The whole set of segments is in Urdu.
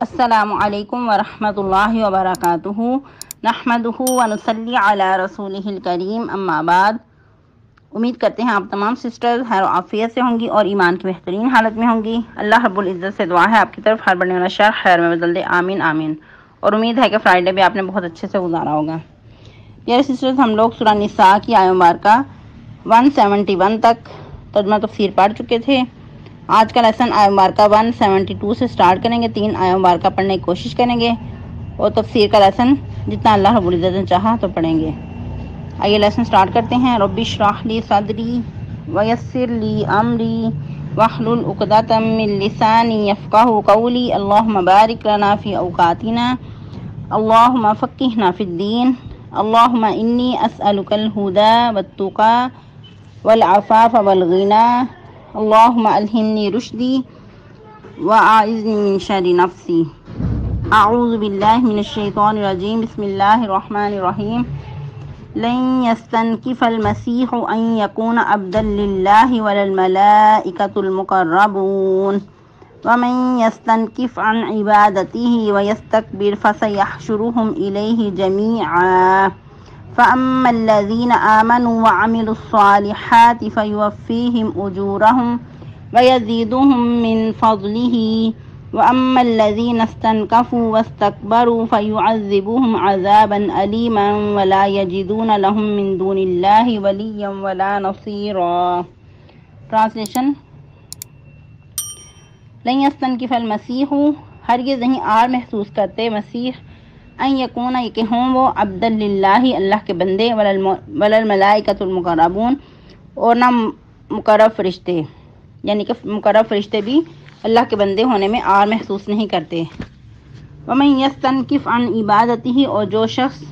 السلام علیکم ورحمۃ اللہ وبرکاتہ نحمدہ ونصلی علی رسولہ الکریم اما بعد۔ امید کرتے ہیں آپ تمام سسٹرز خیر و عافیت سے ہوں گی اور ایمان کی بہترین حالت میں ہوں گی۔ اللہ رب العزت سے دعا ہے آپ کی طرف ہر بڑھنے والا شر خیر میں بدل دے، آمین آمین۔ اور امید ہے کہ فرائیڈے بھی آپ نے بہت اچھے سے گزارا ہوگا۔ پیارے سسٹرز، ہم لوگ سورہ نساء کی آیت مبارکہ 171 تک ترجمہ تفسیر پڑھ چکے تھے۔ آج کا لیسن آیت مبارکہ 172 سے سٹارٹ کریں گے، 3 آیت مبارکہ پڑھنے کی کوشش کریں گے اور تفسیر کا لیسن جتنا اللہ رب العزت نے چاہا تو پڑھیں گے۔ آئیے لیسن سٹارٹ کرتے ہیں۔ رب اشرح لی صدری ویسر لی امری واحلل عقدۃ من لسانی یفقہوا قولی، اللہم بارک لنا فی اوقاتنا، اللہم فقہنا فی الدین، اللہم انی اسألک الہدی والتقی والعفاف والغنی، اللہم الہمنی رشدی واعذنی من شر نفسی۔ اعوذ باللہ من الشیطان الرجیم، بسم اللہ الرحمن الرحیم۔ لن يستنكف المسيح ان يكون عبدا لله ولا الملائكة المقربون ومن يستنكف عن عبادته ويستكبر فسيحشرهم إليه جميعا فأما الذين آمنوا وعملوا الصالحات فيوفيهم أجورهم ويزيدهم من فضله وأما الذين استنكفوا واستكبروا فيعذبهم عذابا أليما ولا يجدون لهم من دون الله وليا ولا نصيرا۔ ٹرانسلیشن: لن يستنكف المسیح، ہرگز نہیں آر محسوس کرتے مسیح، ان یکون کہ ہوں وہ عبد للہ اللہ کے بندے، ولا الملائکۃ المقربون اور نہ مقرب فرشتے، یعنی کہ مقرب فرشتے بھی اللہ کے بندے ہونے میں آر محسوس نہیں کرتے۔ ومن یستنکف عن عبادتہ، اور جو شخص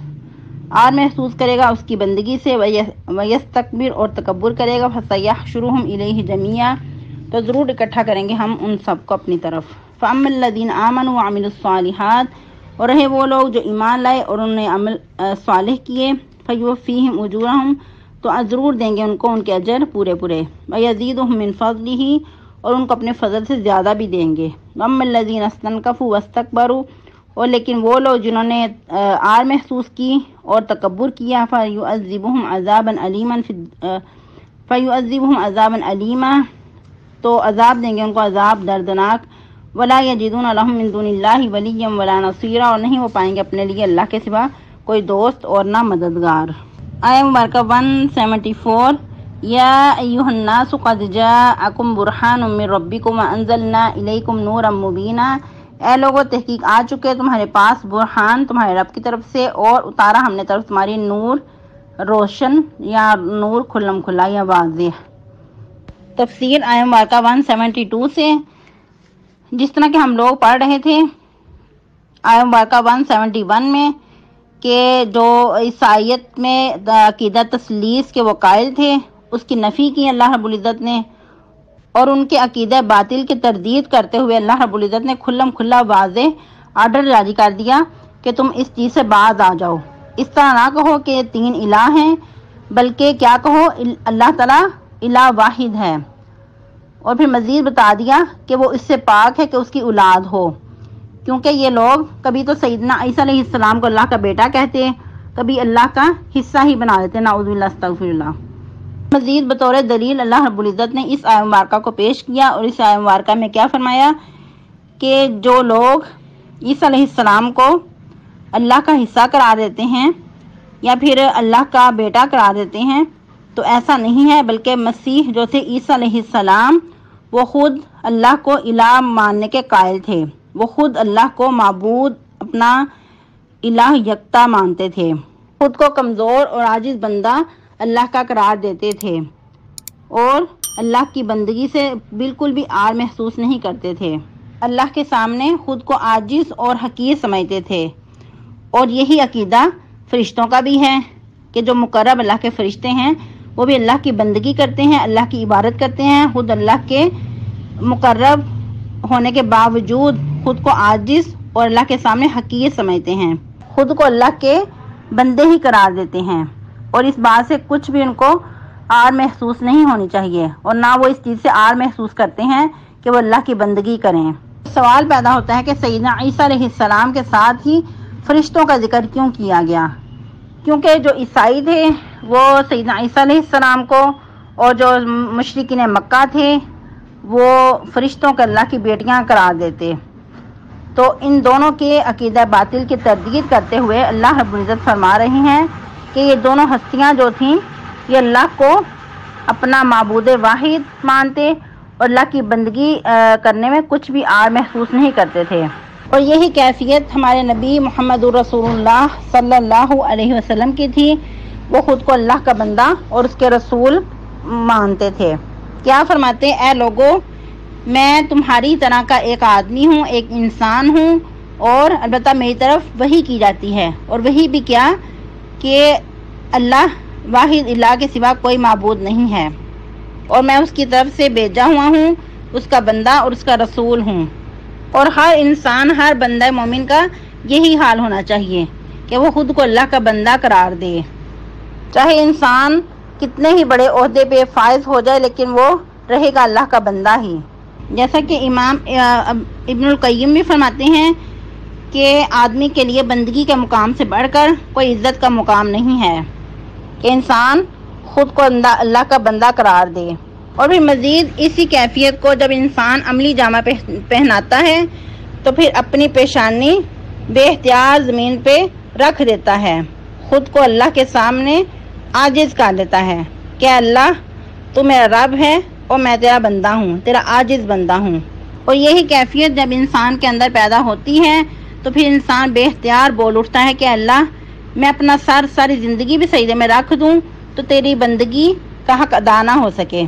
آر محسوس کرے گا اس کی بندگی سے، ویستکبر اور تکبر کرے گا، فسیحشرہم الیہ جمیعا، تو ضرور اکٹھا کریں گے ہم ان سب کو اپنی طرف۔ فاما الذین آمنوا وعملوا الصالحات، اور رہے وہ لوگ جو ایمان لائے اور انہوں نے عمل صالح کیے، فیوفیہم اجورہم، تو ضرور دیں گے ان کو ان کے اجر پورے پورے، ویزیدہم من فضلہ، اور ان کو اپنے فضل سے زیادہ بھی دیں گے۔ واما الذین استنکفوا واستکبروا، اور لیکن وہ لوگ جنہوں نے آر محسوس کی اور تکبر کیا، فیعذبہم عذابا علیما، تو عذاب دیں گے ان کو عذاب دردناک، ولا یجدون لہم من دون اللہ ولیا ولا نصیرا، اور نہیں وہ پائیں گے اپنے لیے اللہ کے سوا کوئی دوست اور نہ مددگار۔ آیت مبارکہ 174۔ یا ایھا الناس قد جاءکم برہان من ربکم وانزلنا الیکم نورا مبینا، اے لوگو تحقیق آ چکے تمہارے پاس برہان تمہارے رب کی طرف سے، اور اتارا ہم نے طرف تمہاری نور روشن، یا نور کھلم کھلا یا واضح۔ تفسیر آیت مبارکہ 172 سے، جس طرح کہ ہم لوگ پڑھ رہے تھے آیت مبارکہ 171 میں کہ جو اس آیت میں عقیدہ تثلیث کے وہ قائل تھے اس کی نفی کی اللہ رب العزت نے، اور ان کے عقیدہ باطل کی تردید کرتے ہوئے اللہ رب العزت نے کھلم کھلا واضح آرڈر جاری کر دیا کہ تم اس چیز سے باز آ جاؤ، اس طرح نہ کہو کہ 3 الہ ہیں، بلکہ کیا کہو اللہ تعالیٰ الہ واحد ہے، اور پھر مزید بتا دیا کہ وہ اس سے پاک ہے کہ اس کی اولاد ہو، کیونکہ یہ لوگ کبھی تو سیدنا عیسیٰ علیہ السلام کو اللہ کا بیٹا کہتے، کبھی اللہ کا حصہ ہی بنا دیتے، نعوذ باللہ استغفر اللہ۔ مزید بطور دلیل اللہ رب العزت نے اس آیت مبارکہ کو پیش کیا، اور اس آیت مبارکہ میں کیا فرمایا کہ جو لوگ عیسیٰ علیہ السلام کو اللہ کا حصہ قرار دیتے ہیں یا پھر اللہ کا بیٹا قرار دیتے ہیں تو ایسا نہیں ہے، بلکہ مسیح جو تھے عیسیٰ علیہ السلام وہ خود اللہ کو الہ ماننے کے قائل تھے، وہ خود اللہ کو معبود اپنا الہ یکتا مانتے تھے، خود کو کمزور اور عاجز بندہ اللہ کا قرار دیتے تھے، اور اللہ کی بندگی سے بالکل بھی آر محسوس نہیں کرتے تھے، اللہ کے سامنے خود کو عاجز اور حقیر سمجھتے تھے۔ اور یہی عقیدہ فرشتوں کا بھی ہے کہ جو مقرب اللہ کے فرشتے ہیں وہ بھی اللہ کی بندگی کرتے ہیں، اللہ کی عبادت کرتے ہیں، خود اللہ کے مقرب ہونے کے باوجود خود کو عاجز اور اللہ کے سامنے حقیر سمجھتے ہیں، خود کو اللہ کے بندے ہی قرار دیتے ہیں، اور اس بات سے کچھ بھی ان کو آر محسوس نہیں ہونی چاہیے، اور نہ وہ اس چیز سے آر محسوس کرتے ہیں کہ وہ اللہ کی بندگی کریں۔ سوال پیدا ہوتا ہے کہ سیدنا عیسیٰ علیہ السلام کے ساتھ ہی فرشتوں کا ذکر کیوں کیا گیا؟ کیونکہ جو عیسائی تھے وہ سیدنا عیسیٰ علیہ السلام کو، اور جو مشرکین مکہ تھے وہ فرشتوں کو اللہ کی بیٹیاں قرار دیتے. تو ان دونوں کے عقیدہ باطل کی تردید کرتے ہوئے اللہ رب العزت فرما رہے ہیں کہ یہ دونوں ہستیاں جو تھیں یہ اللہ کو اپنا معبود واحد مانتے اور اللہ کی بندگی کرنے میں کچھ بھی آر محسوس نہیں کرتے تھے. اور یہی کیفیت ہمارے نبی محمد رسول اللہ صلی اللہ علیہ وسلم کی تھی. وہ خود کو اللہ کا بندہ اور اس کے رسول مانتے تھے. کیا فرماتے؟ اے لوگو، میں تمہاری طرح کا ایک آدمی ہوں، ایک انسان ہوں، اور البتہ میری طرف وحی کی جاتی ہے. اور وحی بھی کیا کہ اللہ واحد الہ کے سوا کوئی معبود نہیں ہے، اور میں اس کی طرف سے بھیجا ہوا ہوں، اس کا بندہ اور اس کا رسول ہوں. اور ہر انسان، ہر بندہ مومن کا یہی حال ہونا چاہیے کہ وہ خود کو اللہ کا بندہ قرار دے. چاہے انسان کتنے ہی بڑے عہدے پہ فائز ہو جائے لیکن وہ رہے گا اللہ کا بندہ ہی. جیسا کہ امام ابن القیم بھی فرماتے ہیں کہ آدمی کے لیے بندگی کے مقام سے بڑھ کر کوئی عزت کا مقام نہیں ہے کہ انسان خود کو اللہ کا بندہ قرار دے. اور بھی مزید اسی کیفیت کو جب انسان عملی جامہ پہناتا ہے تو پھر اپنی پیشانی بے اختیار زمین پہ رکھ دیتا ہے، خود کو اللہ کے سامنے عاجز کر دیتا ہے کہ اللہ تو میرا رب ہے اور میں تیرا بندہ ہوں، تیرا عاجز بندہ ہوں. اور یہی کیفیت جب انسان کے اندر پیدا ہوتی ہے تو پھر انسان بے اختیار بول اٹھتا ہے کہ اللہ میں اپنا ساری زندگی بھی سجدے میں رکھ دوں تو تیری بندگی کا حق ادا نہ ہو سکے.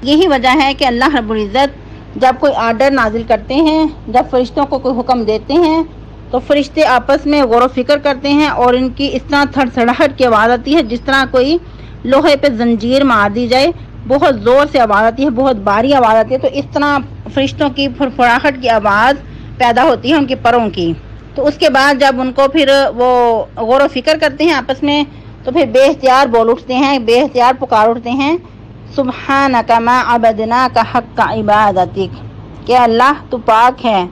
یہی وجہ ہے کہ اللہ رب العزت جب کوئی آرڈر نازل کرتے ہیں، جب فرشتوں کو کوئی حکم دیتے ہیں تو فرشتے آپس میں غور و فکر کرتے ہیں اور ان کی اس طرح تھڑتھڑاہٹ کی آواز آتی ہے جس طرح کوئی لوہے پہ زنجیر مار دی جائے، بہت زور سے آواز آتی ہے، بہت باری آواز آتی ہے. تو اس طرح فرشتوں کی پھڑپھڑاہٹ کی آواز پیدا ہوتی ہے ان کے پروں کی. تو اس کے بعد جب ان کو پھر وہ غور و فکر کرتے ہیں آپس میں تو پھر بے اختیار بول اٹھتے ہیں، بے اختیار پکار اٹھتے ہیں سبحانک ما عبدناک حق عبادتک، کہ اللہ تو پاک ہے،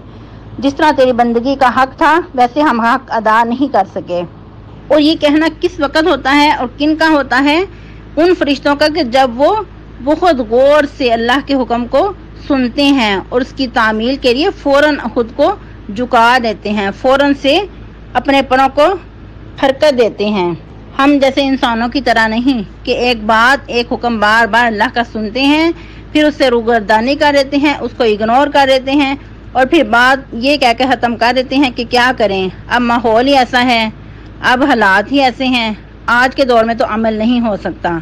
جس طرح تیری بندگی کا حق تھا ویسے ہم حق ادا نہیں کر سکے. اور یہ کہنا کس وقت ہوتا ہے اور کن کا ہوتا ہے؟ ان فرشتوں کا کہ جب وہ بہت غور سے اللہ کے حکم کو سنتے ہیں اور اس کی تعمیل کے لیے فوراً خود کو جھکا دیتے ہیں، فوراً سے اپنے پروں کو حرکت دیتے ہیں. ہم جیسے انسانوں کی طرح نہیں کہ ایک بات ایک حکم بار بار اللہ کا سنتے ہیں پھر اس سے روگردانی کر دیتے ہیں، اس کو اگنور کر دیتے ہیں اور پھر بات یہ کہہ کے ختم کر دیتے ہیں کہ کیا کریں، اب ماحول ہی ایسا ہے، اب حالات ہی ایسے ہیں، آج کے دور میں تو عمل نہیں ہو سکتا.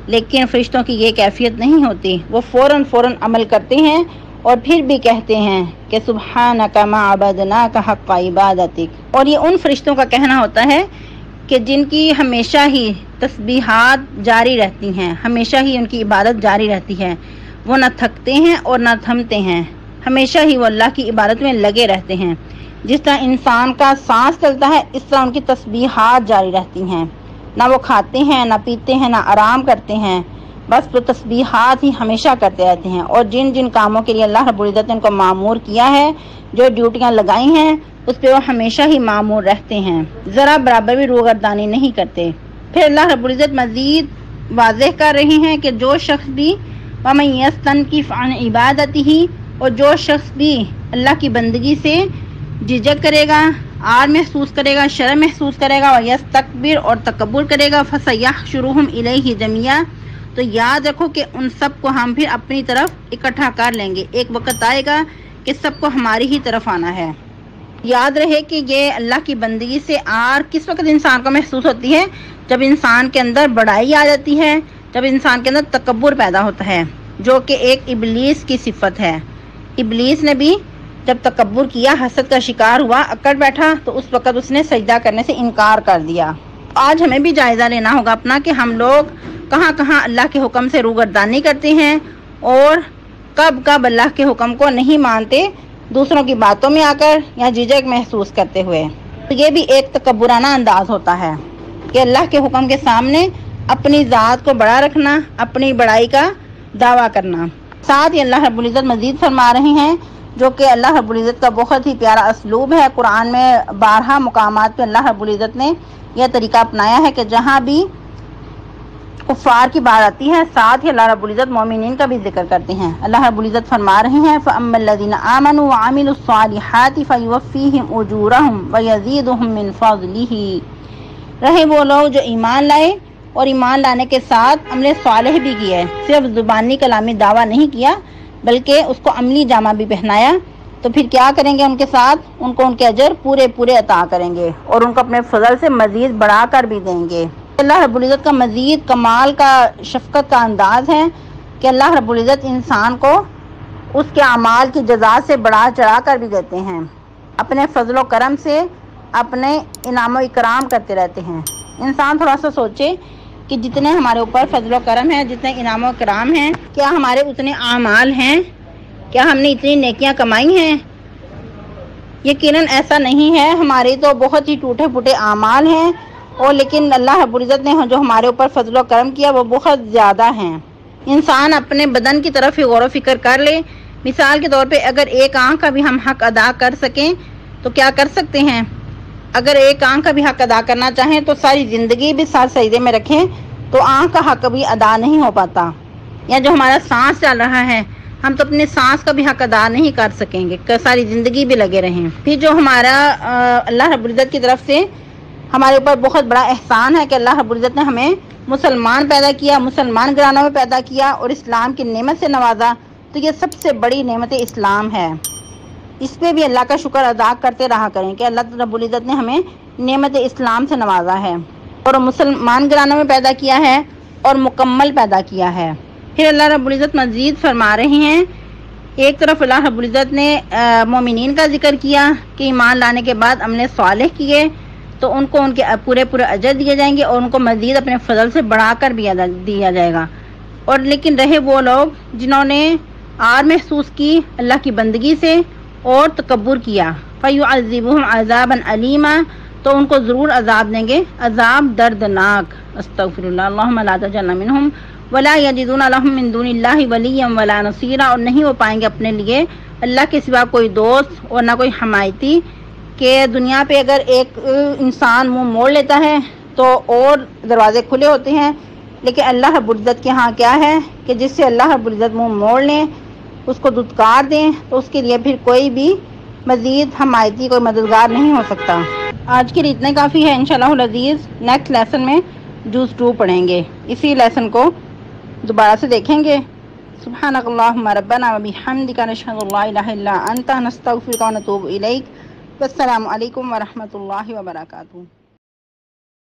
لیکن فرشتوں کی یہ کیفیت نہیں ہوتی، وہ فوراً عمل کرتے ہیں اور پھر بھی کہتے ہیں کہ سبحانک ما عبدناک حق عبادتک. اور یہ ان فرشتوں کا کہنا ہوتا ہے کہ جن کی ہمیشہ ہی تسبیحات جاری رہتی ہیں، ہمیشہ ہی ان کی عبادت جاری رہتی ہے، وہ نہ تھکتے ہیں اور نہ تھمتے ہیں، ہمیشہ ہی وہ اللہ کی عبادت میں لگے رہتے ہیں. جس طرح انسان کا سانس چلتا ہے اس طرح ان کی تسبیحات جاری رہتی ہیں، نہ وہ کھاتے ہیں نہ پیتے ہیں نہ آرام کرتے ہیں، بس وہ تسبیحات ہی ہمیشہ کرتے رہتے ہیں. اور جن جن کاموں کے لیے اللہ رب العزت نے ان کو مامور کیا ہے، جو ڈیوٹیاں لگائی ہیں اس پہ وہ ہمیشہ ہی مامور رہتے ہیں، ذرا برابر بھی روگردانی نہیں کرتے. پھر اللہ رب العزت مزید واضح کر رہے ہیں کہ جو شخص بھی وَمَن يَسْتَنْكِفْ عَنْ عِبَادَتِهِ، اور جو شخص بھی اللہ کی بندگی سے جھجک کرے گا، آر محسوس کرے گا، شرم محسوس کرے گا، اور یستکبر اور تکبر کرے گا، فَسَيَحْشُرُهُمْ إِلَيْهِ جَمِيعًا، تو یاد رکھو کہ ان سب کو ہم پھر اپنی طرف اکٹھا کر لیں گے. ایک وقت آئے گا کہ سب کو ہماری ہی طرف آنا ہے. یاد رہے کہ یہ اللہ کی بندگی سے آر کس وقت انسان کو محسوس ہوتی ہے؟ جب انسان کے اندر بڑائی آ جاتی ہے، جب انسان کے اندر تکبر پیدا ہوتا ہے، جو کہ ایک ابلیس کی صفت ہے. ابلیس نے بھی جب تکبر کیا، حسد کا شکار ہوا، اکڑ بیٹھا، تو اس وقت اس نے سجدہ کرنے سے انکار کر دیا. آج ہمیں بھی جائزہ لینا ہوگا اپنا کہ ہم لوگ کہاں کہاں اللہ کے حکم سے روگردانی کرتے ہیں اور کب کب اللہ کے حکم کو نہیں مانتے، دوسروں کی باتوں میں آ کر یا جھجک محسوس کرتے ہوئے. تو یہ بھی ایک تکبرانہ انداز ہوتا ہے کہ اللہ کے حکم کے سامنے اپنی ذات کو بڑا رکھنا، اپنی بڑائی کا دعویٰ کرنا. ساتھ ہی اللہ رب العزت مزید فرما رہے ہیں جو کہ اللہ رب العزت کا بہت ہی پیارا اسلوب ہے۔ قرآن میں بارہا مقامات پہ اللہ رب العزت نے یہ طریقہ اپنایا ہے کہ جہاں بھی کفار کی بات آتی ہے ساتھ ہی اللہ رب العزت مومنین کا بھی ذکر کرتے ہیں۔ اللہ رب العزت فرما رہے ہیں فَأَمَّا الَّذِينَ آمَنُوا وَعَمِلُوا الصَّالِحَاتِ فَيُوَفِّيهِمْ أُجُورَهُمْ وَيَزِيدُهُمْ مِنْ فَضْلِهِ۔ رہے وہ لوگ جو ایمان لائے اور ایمان لانے کے ساتھ عمل صالح بھی کیا ہے، صرف زبانی کلامی دعویٰ نہیں کیا بلکہ اس کو عملی جامہ بھی پہنایا، تو پھر کیا کریں گے ان کے ساتھ؟ ان کو ان کے اجر پورے پورے عطا کریں گے اور ان کو اپنے فضل سے مزید بڑھا کر بھی دیں گے۔ اللہ رب العزت کا مزید کمال کا شفقت کا انداز ہے کہ اللہ رب العزت انسان کو اس کے اعمال کی جزا سے بڑھا چڑھا کر بھی دیتے ہیں، اپنے فضل و کرم سے اپنے انعام و اکرام کرتے رہتے ہیں۔ انسان تھوڑا سا سوچے کہ جتنے ہمارے اوپر فضل و کرم ہے، جتنے انعام و اکرام ہیں، کیا ہمارے اتنے اعمال ہیں؟ کیا ہم نے اتنی نیکیاں کمائی ہیں؟ یقیناً ایسا نہیں ہے، ہمارے تو بہت ہی ٹوٹے پھوٹے اعمال ہیں، اور لیکن اللہ رب العزت نے جو ہمارے اوپر فضل و کرم کیا وہ بہت زیادہ ہیں۔ انسان اپنے بدن کی طرف ہی غور و فکر کر لے۔ مثال کے طور پہ اگر ایک آنکھ کا بھی ہم حق ادا کر سکیں تو کیا کر سکتے ہیں؟ اگر ایک آنکھ کا بھی حق ادا کرنا چاہیں تو ساری زندگی بھی ساتھ سجدے میں رکھیں تو آنکھ کا حق بھی ادا نہیں ہو پاتا۔ یا جو ہمارا سانس چل رہا ہے، ہم تو اپنے سانس کا بھی حق ادا نہیں کر سکیں گے کہ ساری زندگی بھی لگے رہیں۔ پھر جو ہمارا اللہ رب العزت کی طرف سے ہمارے اوپر بہت بڑا احسان ہے کہ اللہ رب العزت نے ہمیں مسلمان پیدا کیا، مسلمان گھرانوں میں پیدا کیا اور اسلام کی نعمت سے نوازا، تو یہ سب سے بڑی نعمت اسلام ہے۔ اس پہ بھی اللہ کا شکر ادا کرتے رہا کریں کہ اللہ رب العزت نے ہمیں نعمت اسلام سے نوازا ہے اور مسلمان گھرانوں میں پیدا کیا ہے اور مکمل پیدا کیا ہے۔ پھر اللہ رب العزت مزید فرما رہے ہیں، ایک طرف اللہ رب العزت نے مومنین کا ذکر کیا کہ ایمان لانے کے بعد عمل صالح کیے تو ان کو ان کے پورے پورے اجر دیے جائیں گے اور ان کو مزید اپنے فضل سے بڑھا کر بھی دیا جائے گا۔ اور لیکن رہے وہ لوگ جنہوں نے عار محسوس کی اللہ کی بندگی سے اور تکبر کیا، فَيُعَذِّبُهُمْ عَذَابًا أَلِيمًا، تو ان کو ضرور عذاب دیں گے، عذاب دردناک۔ استغفر اللہ، اللہم لا تجعلنا منہم ولا یجدون لہم من دون اللہ ولیا ولا نصیرا، اور نہیں وہ پائیں گے اپنے لیے اللہ کے سوا کوئی دوست اور نہ کوئی حمایتی۔ کہ دنیا پہ اگر ایک انسان منہ موڑ لیتا ہے تو اور دروازے کھلے ہوتے ہیں، لیکن اللہ رب العزت کے ہاں کیا ہے کہ جس سے اللہ رب العزت منہ موڑ لیں، اس کو دھتکار دیں، تو اس کے لیے پھر کوئی بھی مزید حمایتی کوئی مددگار نہیں ہو سکتا۔ آج کے لیے اتنا کافی ہے، انشاءاللہ العزیز نیکسٹ لیسن میں جز 2 پڑھیں گے، اسی لیسن کو دوبارہ سے دیکھیں گے۔ سبحانک اللہم ربنا وبحمدک نشہد ان لا الہ الا انت نستغفرک ونتوب الیک۔ والسلام علیکم ورحمۃ اللہ وبرکاتہ۔